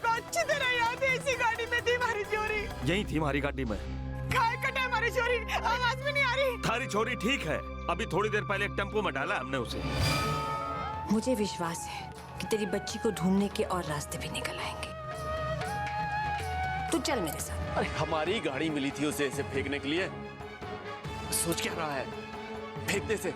को अच्छी तरह याद है, इसी गाड़ी में थी हमारी चोरी। यही थी हमारी गाड़ी में। खाए कटा हमारी चोरी, आवाज भी नहीं आ रही। थारी छोरी ठीक है, अभी थोड़ी देर पहले एक टेम्पो में डाला हमने उसे। मुझे विश्वास है कि तेरी बच्ची को ढूंढने के और रास्ते भी निकल आएंगे। तू चल मेरे साथ। अरे हमारी गाड़ी मिली थी उसे ऐसे फेंकने के लिए। सोच क्या रहा है, फेंक दे से।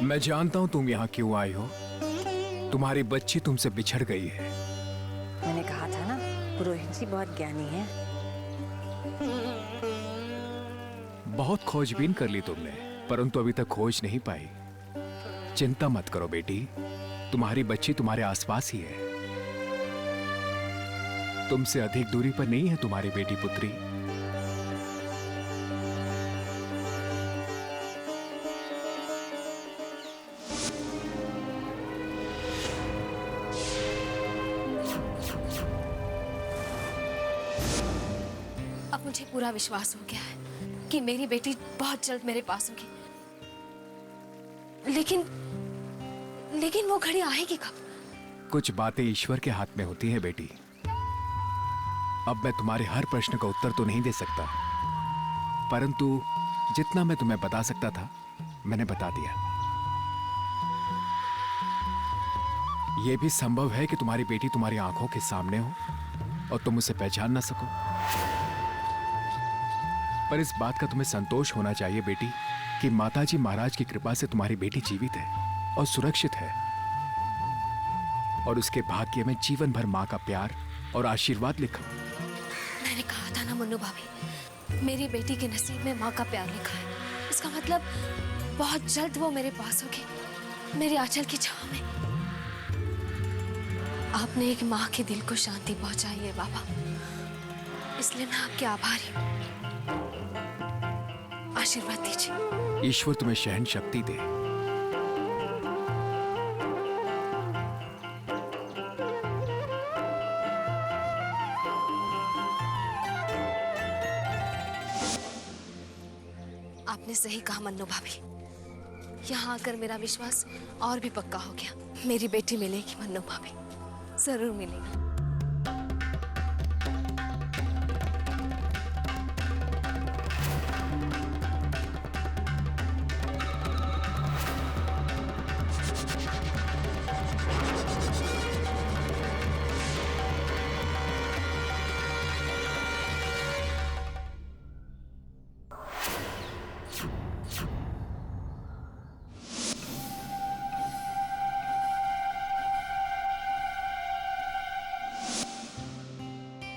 मैं जानता हूं तुम यहाँ क्यों आई हो। तुम्हारी बच्ची तुमसे बिछड़ गई है। मैंने कहा था ना, पुरोहित जी बहुत ज्ञानी है। बहुत खोजबीन कर ली तुमने, परंतु अभी तक खोज नहीं पाई। चिंता मत करो बेटी, तुम्हारी बच्ची तुम्हारे आसपास ही है। तुमसे अधिक दूरी पर नहीं है तुम्हारी बेटी पुत्री। अब मुझे पूरा विश्वास हो गया है कि मेरी बेटी बहुत जल्द मेरे पास होगी। लेकिन वो घड़ी आएगी कब? कुछ बातें ईश्वर के हाथ में होती हैं बेटी। अब मैं तुम्हारे हर प्रश्न का उत्तर तो नहीं दे सकता, परंतु जितना मैं तुम्हें बता सकता था मैंने बता दिया। यह भी संभव है कि तुम्हारी बेटी तुम्हारी आंखों के सामने हो और तुम उसे पहचान ना सको, पर इस बात का तुम्हें संतोष होना चाहिए बेटी कि माताजी महाराज की कृपा से तुम्हारी बेटी जीवित है और सुरक्षित है, और उसके भाग्य में जीवन भर मां का प्यार और आशीर्वाद लिखा। मैंने कहा था ना मुन्नू भाभी, मेरी बेटी के नसीब में माँ का प्यार लिखा है। इसका मतलब बहुत जल्द वो मेरे पास होगी, मेरे आंचल की छांव में। आपने एक माँ के दिल को शांति पहुंचाई है बाबा, इसलिए मैं आपके आभारी हूँ। आशीर्वाद दीजिए। ईश्वर तुम्हें सहन शक्ति दे। आपने सही कहा मन्नू भाभी, यहाँ आकर मेरा विश्वास और भी पक्का हो गया। मेरी बेटी मिलेगी मन्नू भाभी, जरूर मिलेगी।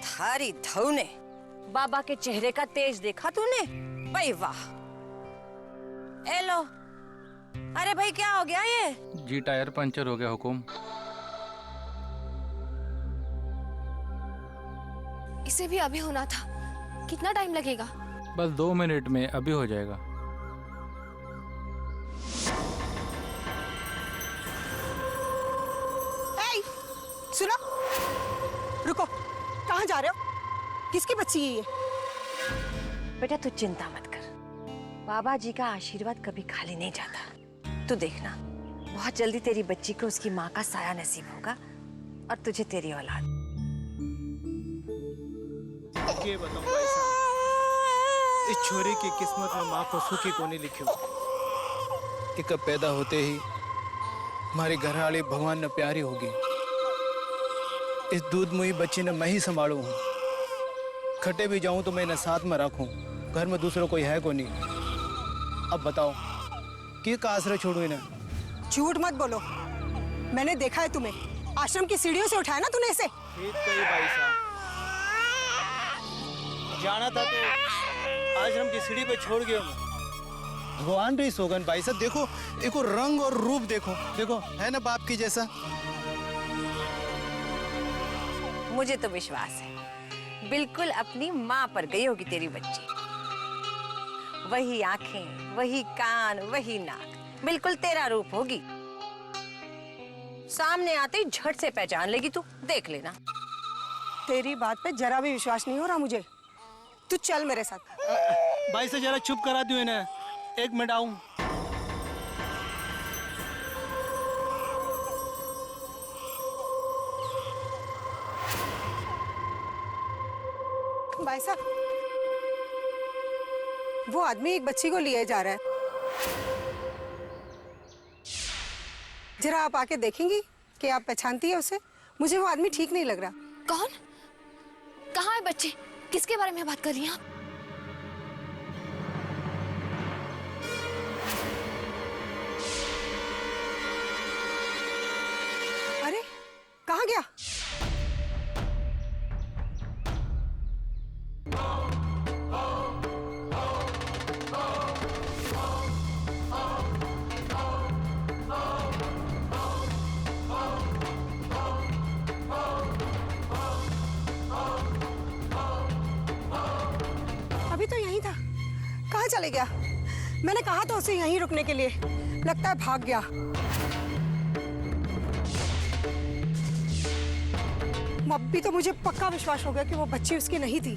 थारी धऊ ने बाबा के चेहरे का तेज देखा तूने? भाई वाह। ए लो। अरे भाई क्या हो गया ये? जी टायर पंचर हो गया हुकुम। इसे भी अभी होना था, कितना टाइम लगेगा? बस 2 मिनट में अभी हो जाएगा। सुनो, रुको, कहाँ जा रहे हो? किसकी बच्ची है ये? बेटा तू चिंता मत कर, बाबा जी का आशीर्वाद कभी खाली नहीं जाता। तू देखना, बहुत जल्दी तेरी बच्ची को उसकी माँ का साया नसीब होगा और तुझे तेरी औलाद। ये बताओ भाई साहब, इस छोरी की किस्मत में माँ को सुखी को नहीं लिखी हो कि कब पैदा होते ही हमारी घर वाली भगवान न प्यारी होगी। इस दूध मुही बच्ची ने मैं ही संभालू हूँ। खटे भी जाऊं तो मैं इन्हें साथ में रखूं। घर में दूसरा कोई है को नहीं। अब बताओ कि का आश्रय छोड़ू इन्हें? झूठ मत बोलो, मैंने देखा है तुम्हें। आश्रम की सीढ़ियों से उठाया ना तूने इसे। ठीक कही भाई साहब, जाना था तो आश्रम की सीढ़ी पे छोड़ गया मैं। भगवान भी सोगन भाई साहब, देखो देखो रंग और रूप देखो, देखो है ना बाप की जैसा। मुझे तो विश्वास है बिल्कुल अपनी माँ पर गई होगी तेरी बच्ची। वही आंखें, वही कान, वही नाक, बिल्कुल तेरा रूप होगी। सामने आते ही झट से पहचान लेगी तू, देख लेना। तेरी बात पे जरा भी विश्वास नहीं हो रहा मुझे। तू चल मेरे साथ। भाई से जरा चुप करा दो इन्हें, 1 मिनट आऊं। भाई साहब, वो आदमी एक बच्ची को लिए जा रहा है। जरा आप आके देखेंगी कि आप पहचानती है उसे? मुझे वो आदमी ठीक नहीं लग रहा। कौन? कहाँ है बच्चे? किसके बारे में बात कर रही हैं आप? अरे कहाँ गया? अभी तो यहीं था, कहाँ चले गया? मैंने कहा था उसे यहीं रुकने के लिए, लगता है भाग गया। अभी तो मुझे पक्का विश्वास हो गया कि वो बच्ची उसकी नहीं थी।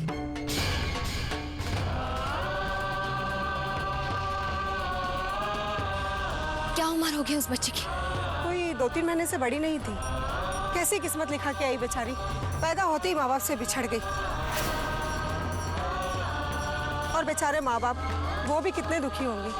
क्या उम्र हो गई उस बच्चे की? कोई 2-3 महीने से बड़ी नहीं थी। कैसी किस्मत लिखा के आई बेचारी, पैदा होते ही माँ बाप से बिछड़ गई। और बेचारे माँ बाप, वो भी कितने दुखी होंगे।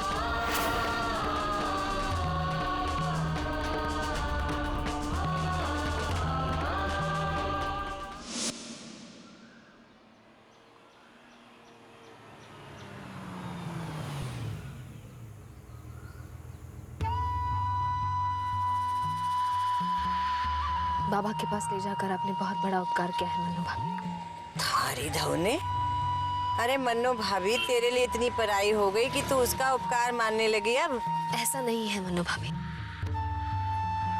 बाबा के पास ले जाकर आपने बहुत बड़ा उपकार किया है मन्नू भाभी। थारी धौने, अरे मन्नू भाभी तेरे लिए इतनी पराई हो गई कि तू उसका उपकार मानने लगी अब। ऐसा नहीं है मन्नू भाभी,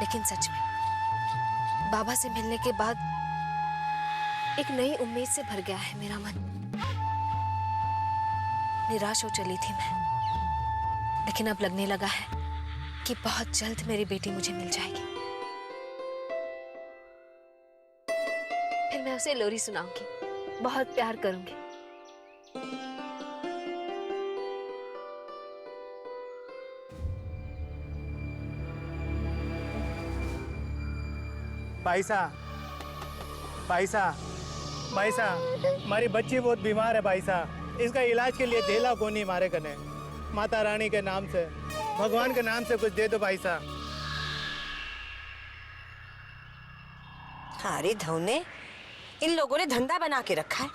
लेकिन सच में बाबा से मिलने के बाद एक नई उम्मीद से भर गया है मेरा मन। निराश हो चली थी मैं, लेकिन अब लगने लगा है कि बहुत जल्द मेरी बेटी मुझे मिल जाएगी। फिर मैं उसे लोरी सुनाऊंगी, बहुत प्यार करूंगी। पैसा पैसा पैसा, हमारी बच्ची बहुत बीमार है पैसा। इसका इलाज के लिए धेला कोनी मारे कने। माता रानी के नाम से, भगवान के नाम से कुछ दे दो पैसा। थारी धौने, इन लोगों ने धंधा बना के रखा है।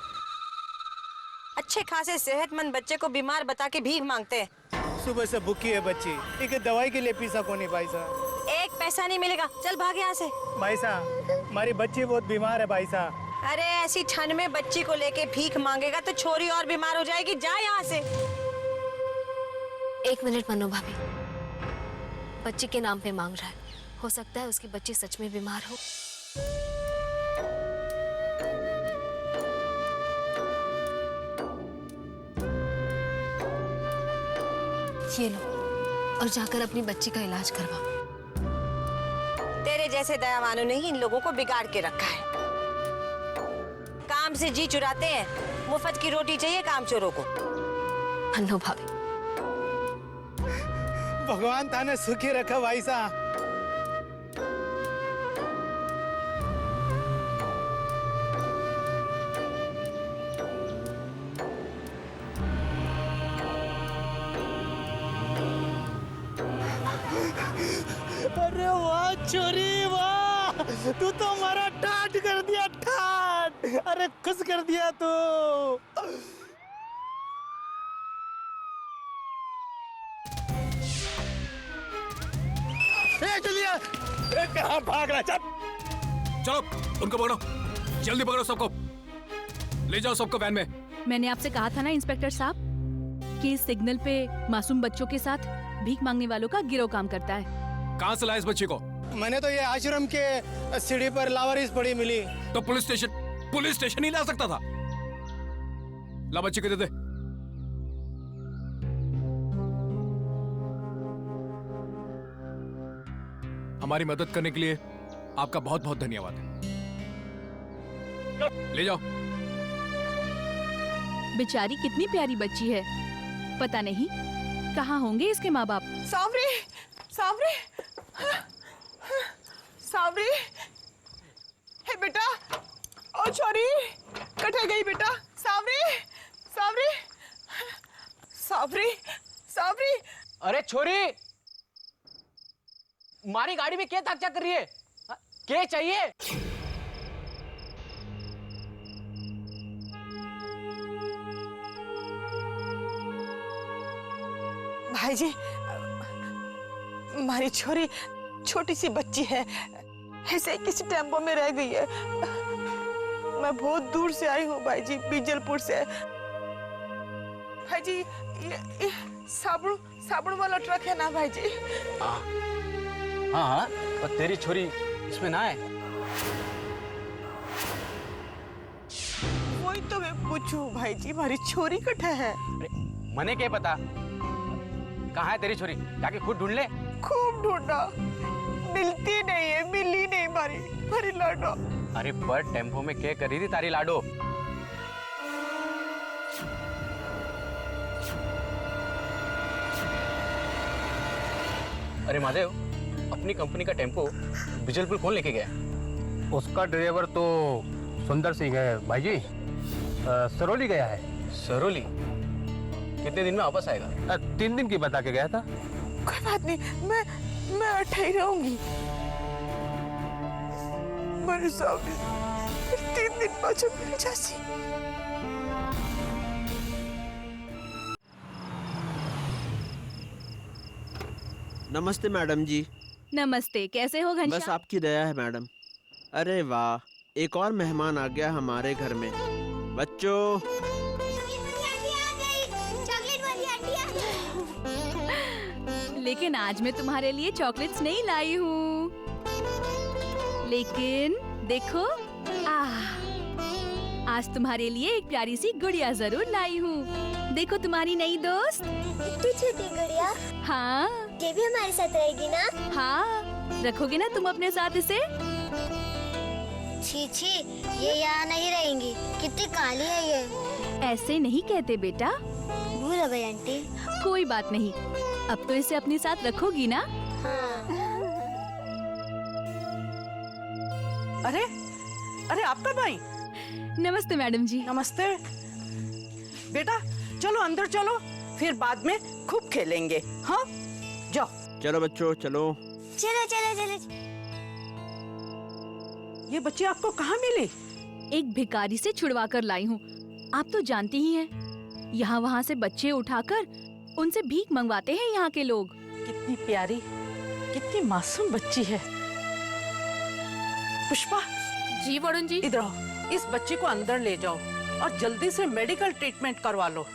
अच्छे खासे सेहतमंद बच्चे को बीमार बता के भीख मांगते हैं। सुबह से भूखी है बच्ची, एक दवाई के लिए पीसा कोनी पैसा। एक पैसा नहीं मिलेगा, चल भाग यहाँ से। पैसा, हमारी बच्ची बहुत बीमार है पैसा। अरे ऐसी ठंड में बच्ची को लेके भीख मांगेगा तो छोरी और बीमार हो जाएगी। जा यहाँ से। 1 मिनट मन्नू भाभी, बच्ची के नाम पे मांग रहा है, हो सकता है उसकी बच्ची सच में बीमार हो। ये लो और जाकर अपनी बच्ची का इलाज करवाओ। तेरे जैसे दयावानों ने ही इन लोगों को बिगाड़ के रखा है। काम से जी चुराते हैं, मुफ्त की रोटी चाहिए कामचोरों को। मन्नू भाभी, भगवान ताने सुखी रखा पैसा। अरे वाह छोरी वाह, तू तो हमारा ठाट कर दिया, ठाट। अरे खुश कर दिया तू। चलिए, कहाँ भाग रहा? चल चलो उनको पकड़ो, जल्दी पकड़ो सबको, ले जाओ सबको वैन में। मैंने आपसे कहा था ना इंस्पेक्टर साहब कि इस सिग्नल पे मासूम बच्चों के साथ भीख मांगने वालों का गिरोह काम करता है। कहाँ से लाए इस बच्ची को? मैंने तो ये आश्रम के सीढ़ी पर लावारिस पड़ी मिली। तो पुलिस स्टेशन ही ला सकता था। ला बच्ची को दे दे। हमारी मदद करने के लिए आपका बहुत बहुत धन्यवाद। ले जाओ। बेचारी कितनी प्यारी बच्ची है, पता नहीं कहाँ होंगे इसके माँ बाप। सावरी, सावरी, सावरी, हे बेटा, ओ छोरी, कटे गई बेटा, सावरी, सावरी, सावरी, सावरी। अरे छोरी, मारी गाड़ी में क्या ताकचा कर रही है? क्या चाहिए? भाई जी, हमारी छोरी छोटी सी बच्ची है, ऐसे ही किसी टेम्पो में रह गई है। मैं बहुत दूर से आई हूँ भाई जी, बीजलपुर से। भाई जी, ये साबुन वाला ट्रक है ना भाई जी? हाँ हाँ, और तेरी छोरी इसमें ना है। वही तो मैं पूछूं भाई जी, हमारी छोरी कहाँ है? मने क्या पता कहाँ है तेरी छोरी? जाके खुद ढूंढ ले। खूब ढूंढा, मिलती नहीं है, मिली नहीं हमारी लाडो। अरे पर टेम्पो में क्या करी थी तारी लाडो? अरे महादेव, अपनी कंपनी का टेम्पो बीजलपुर कौन लेके गया? उसका ड्राइवर तो सुंदर सिंह है भाई जी, सरोली गया है। सरोली? कितने दिन में वापस आएगा? 3 दिन की बता के गया था। कोई बात नहीं, मैं अठे ही रहूंगी। मेरे सामने 3 दिन बाद मिल जासी। नमस्ते मैडम जी। नमस्ते, कैसे हो घनश्याम? बस आपकी दया है मैडम। अरे वाह, एक और मेहमान आ गया हमारे घर में। बच्चों, लेकिन आज मैं तुम्हारे लिए चॉकलेट्स नहीं लाई हूँ। लेकिन देखो, आज तुम्हारे लिए एक प्यारी सी गुड़िया जरूर लाई हूँ। देखो तुम्हारी नई दोस्त। तू छोटी गुड़िया? हाँ। ये भी हमारे साथ रहेगी ना? हाँ, रखोगे ना तुम अपने साथ इसे? छी छी, ये यहाँ नहीं रहेंगी, कितनी काली है ये। ऐसे नहीं कहते बेटा। भूल हो गई आंटी। कोई बात नहीं, अब तो इसे अपने साथ रखोगी ना? अरे आप कब आई? नमस्ते मैडम जी। नमस्ते बेटा, चलो अंदर चलो, फिर बाद में खूब खेलेंगे। हाँ जाओ। चलो बच्चों, चलो चलो चलो चलो। ये बच्ची आपको कहाँ मिली? एक भिखारी से छुड़वा कर लाई हूँ। आप तो जानती ही हैं, यहाँ वहाँ से बच्चे उठाकर उनसे भीख मंगवाते हैं यहाँ के लोग। कितनी प्यारी, कितनी मासूम बच्ची है। पुष्पा। जी वरुण जी। इधर आओ, इस बच्ची को अंदर ले जाओ और जल्दी से मेडिकल ट्रीटमेंट करवा लो।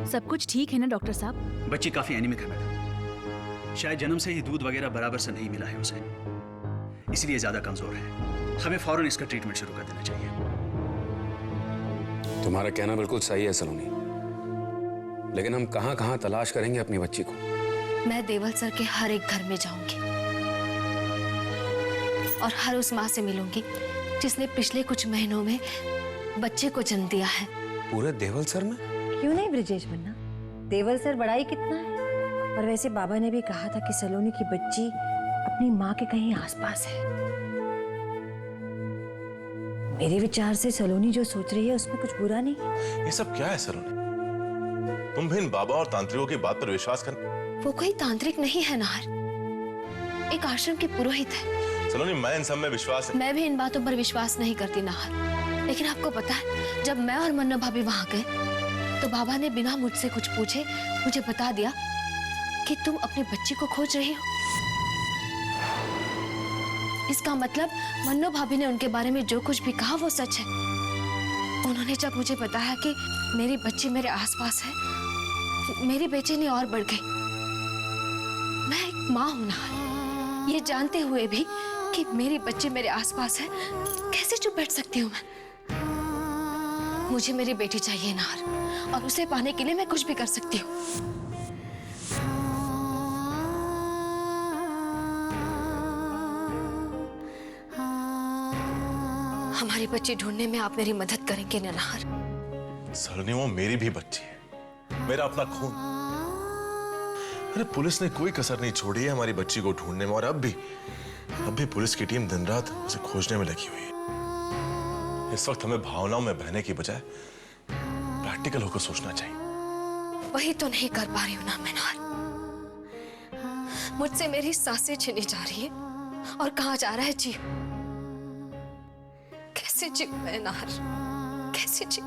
सब कुछ ठीक है ना डॉक्टर साहब? बच्ची काफी एनीमिक है मैडम, शायद जन्म से ही दूध वगैरह बराबर से नहीं मिला है उसे, इसलिए ज्यादा कमजोर है। हमें फौरन इसका ट्रीटमेंट शुरू कर देना चाहिए। तुम्हारा कहना बिल्कुल सही है सलोनी, लेकिन हम कहाँ कहाँ तलाश करेंगे अपनी बच्ची को? मैं देवल सर के हर एक घर में जाऊंगी और हर उस माँ से मिलूंगी जिसने पिछले कुछ महीनों में बच्चे को जन्म दिया है। पूरे देवल सर में? क्यों नहीं ब्रिजेश बन्ना, देवल सर बड़ा ही कितना है। पर वैसे बाबा ने भी कहा था कि सलोनी की बच्ची अपनी माँ के कहीं आसपास है। मेरे विचार से सलोनी जो सोच रही है उसमें कुछ बुरा नहीं। ये सब क्या है सलोनी? तुम भी इन बाबा और तांत्रिकों की बात पर विश्वास कर। वो कोई तांत्रिक नहीं है नाहर, एक आश्रम के पुरोहित है। सलोनी, मैं इन सब में विश्वास। मैं भी इन बातों पर विश्वास नहीं करती नाहर, लेकिन आपको पता है, जब मैं और मन्ना भाभी वहां गए तो बाबा ने बिना मुझसे कुछ पूछे मुझे बता दिया कि तुम अपनी बच्ची को खोज रही हो। इसका मतलब मन्नो भाभी ने उनके बारे में जो कुछ भी कहा वो सच है। उन्होंने जब मुझे बताया कि मेरी बच्ची मेरे आसपास है, मेरी बेचैनी और बढ़ गई। मैं एक माँ हूं ना, ये जानते हुए भी कि मेरी बच्ची मेरे आसपास है, कैसे चुप बैठ सकती हूँ मैं? मुझे मेरी बेटी चाहिए नाहर, और उसे पाने के लिए मैं कुछ भी कर सकती हूँ। हमारी बच्ची ढूंढने में आप मेरी मदद करेंगे ना नाहर? सलोनी, वो मेरी भी बच्ची है, मेरा अपना खून। अरे पुलिस ने कोई कसर नहीं छोड़ी है हमारी बच्ची को ढूंढने में, और अब भी पुलिस की टीम दिन रात उसे खोजने में लगी हुई है। इस वक्त हमें भावनाओं में बहने की बजाय प्रैक्टिकल होकर सोचना चाहिए। वही तो नहीं कर पा रही हूं ना मैं नाहर। मुझसे मेरी सांसें छीनी जा रही है, और कहाँ जा रहा है जीव? कैसे जीव मैं नाहर, कैसे जीव?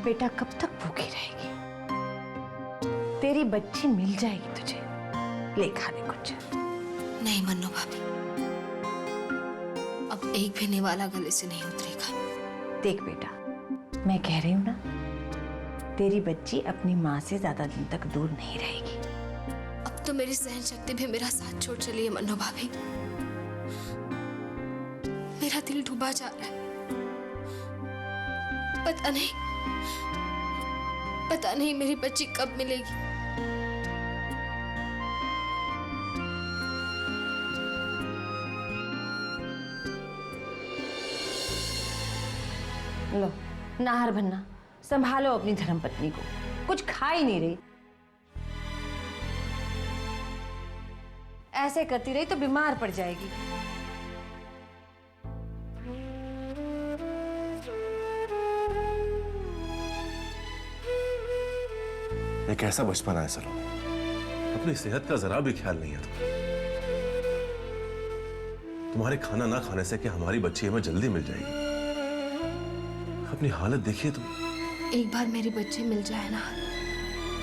बेटा कब तक भूखी रहेगी? तेरी बच्ची मिल जाएगी तुझे, ले खाने कुछ। नहीं मन्नू भाभी, अब एक भी निवाला गले से नहीं उतरेगा। देख बेटा, मैं कह रही हूं ना, तेरी बच्ची अपनी माँ से ज्यादा दिन तक दूर नहीं रहेगी। अब तो मेरी सहन शक्ति भी मेरा साथ छोड़ चली है मन्नू भाभी। मेरा दिल डूबा जा रहा है। पता नहीं मेरी बच्ची कब मिलेगी। लो नाहर भन्ना, संभालो अपनी धर्मपत्नी को, कुछ खा ही नहीं रही। ऐसे करती रही तो बीमार पड़ जाएगी। एक ऐसा बचपन है सलोनी, अपनी सेहत का जरा भी ख्याल नहीं है तुम्हारे खाना ना खाने से क्या हमारी बच्ची हमें जल्दी मिल जाएगी? अपनी हालत देखिए तुम। एक बार मेरी बच्ची मिल जाए ना,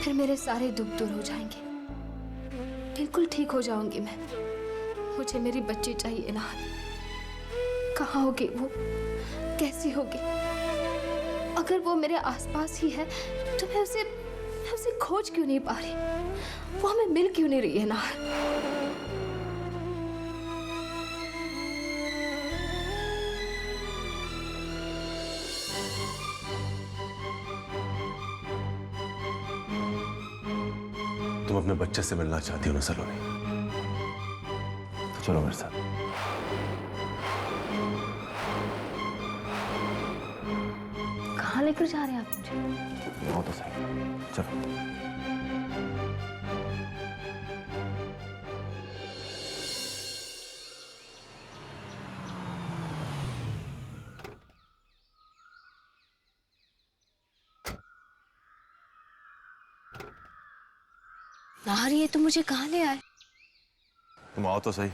फिर मेरे सारे दुख दूर हो जाएंगे। बिल्कुल ठीक हो जाऊंगी मैं। मुझे मेरी बच्ची चाहिए ना। कहाँ होगी वो, कैसी होगी? अगर वो मेरे आसपास ही है तो मैं उसे खोज क्यों नहीं पा रही? वो हमें मिल क्यों नहीं रही है ना? तुम अपने बच्चे से मिलना चाहती हो ना सलोनी, तो चलो मेरे साथ। कहाँ लेकर जा रहे हैं आप मुझे? बहुत तो सही, चलो। नाहर ये तो मुझे कहाँ ले आए? तुम आओ तो सही।